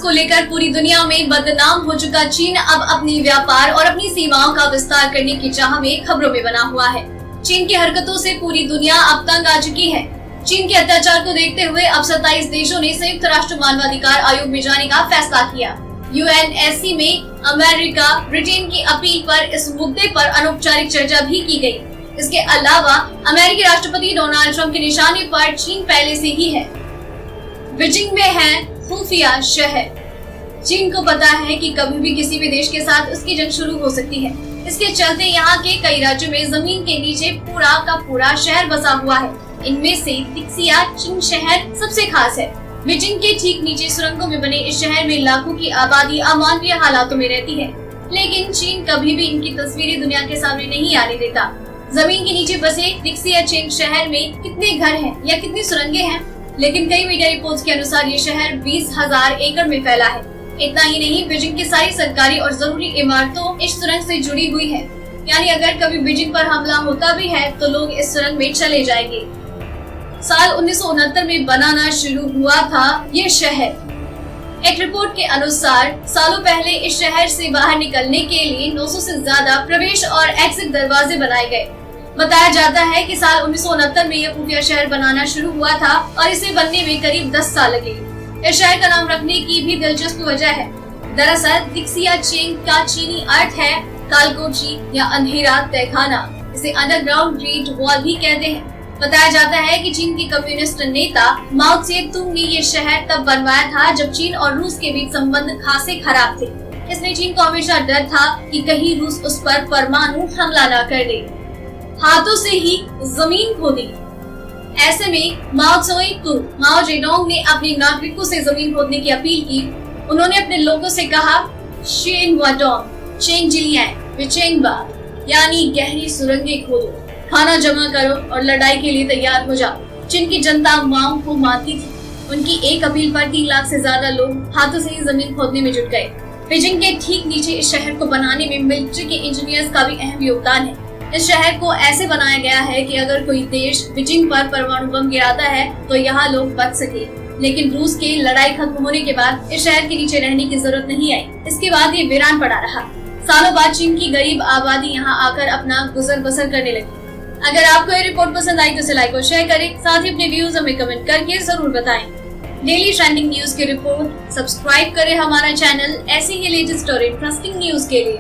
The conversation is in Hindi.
को लेकर पूरी दुनिया में बदनाम हो चुका चीन अब अपनी व्यापार और अपनी सीमाओं का विस्तार करने की चाह में खबरों में बना हुआ है। चीन की हरकतों से पूरी दुनिया अब तंग आ चुकी है। चीन के अत्याचार को देखते हुए अब 27 देशों ने संयुक्त राष्ट्र मानवाधिकार आयोग में जाने का फैसला किया। यूएनएससी में अमेरिका, ब्रिटेन की अपील पर इस मुद्दे पर अनौपचारिक चर्चा भी की गई। इसके अलावा अमेरिकी राष्ट्रपति डोनाल्ड ट्रंप के निशाने पर चीन पहले से ही है। बीजिंग में है खुफिया शहर। चीन को पता है कि कभी भी किसी भी देश के साथ उसकी जंग शुरू हो सकती है। इसके चलते यहाँ के कई राज्यों में जमीन के नीचे पूरा का पूरा शहर बसा हुआ है। इनमें से तिक्सिया चिंग शहर सबसे खास है। बीजिंग के ठीक नीचे सुरंगों में बने इस शहर में लाखों की आबादी अमानवीय हालातों में रहती है, लेकिन चीन कभी भी इनकी तस्वीरें दुनिया के सामने नहीं आने देता। जमीन के नीचे बसे तिक्सिया चिंग शहर में कितने घर हैं या कितनी सुरंगें हैं, लेकिन कई मीडिया रिपोर्ट्स के अनुसार ये शहर 20,000 एकड़ में फैला है। इतना ही नहीं, बीजिंग की सारी सरकारी और जरूरी इमारतों इस सुरंग से जुड़ी हुई है। यानी अगर कभी बीजिंग पर हमला होता भी है तो लोग इस सुरंग में चले जाएंगे। साल 1969 में बनाना शुरू हुआ था ये शहर। एक रिपोर्ट के अनुसार सालों पहले इस शहर से बाहर निकलने के लिए 900 से ज्यादा प्रवेश और एग्जिट दरवाजे बनाए गए। बताया जाता है कि साल 1969 में यह खुफिया शहर बनाना शुरू हुआ था और इसे बनने में करीब 10 साल लगे। इस शहर का नाम रखने की भी दिलचस्प वजह है। दरअसल तिक्सिया चिंग का चीनी अर्थ है कालकोठी या अंधेरा तहखाना। इसे अंडरग्राउंड ग्रेट वॉल भी कहते हैं। बताया जाता है कि चीन के कम्युनिस्ट नेता माओ त्से-तुंग ने ये शहर तब बनवाया था जब चीन और रूस के बीच संबंध खासे खराब थे। इसलिए चीन को हमेशा डर था कि कहीं रूस उस पर परमाणु हमला न कर दे। हाथों से ही जमीन खोदी। ऐसे में माओ त्से-तुंग, माओ जेडोंग ने अपने नागरिकों से जमीन खोदने की अपील की। उन्होंने अपने लोगों से कहा, शेन वाडोंग, चेंग जिलियान, विचेंगबा, यानी गहरी सुरंगें खोदो, खाना जमा करो और लड़ाई के लिए तैयार हो जाओ। चीन की जनता माओ को मानती थी। उनकी एक अपील पर 3 लाख से ज्यादा लोग हाथों से ही जमीन खोदने में जुट गए। बीजिंग के ठीक नीचे इस शहर को बनाने में मिलिट्री के इंजीनियर्स का भी अहम योगदान है। इस शहर को ऐसे बनाया गया है कि अगर कोई देश बीजिंग पर परमाणु बम गिराता है तो यहाँ लोग बच सके। लेकिन रूस की लड़ाई खत्म होने के बाद इस शहर के नीचे रहने की जरूरत नहीं आई। इसके बाद ये वीरान पड़ा रहा। सालों बाद चीन की गरीब आबादी यहाँ आकर अपना गुजर बसर करने लगी। अगर आपको ये रिपोर्ट पसंद आई तो इसे लाइक और शेयर करें। साथ ही अपने व्यूज हमें कमेंट करके जरूर बताएं। डेली ट्रेंडिंग न्यूज की रिपोर्ट सब्सक्राइब करें हमारा चैनल ऐसे ही लेटेस्ट और इंटरेस्टिंग न्यूज के लिए।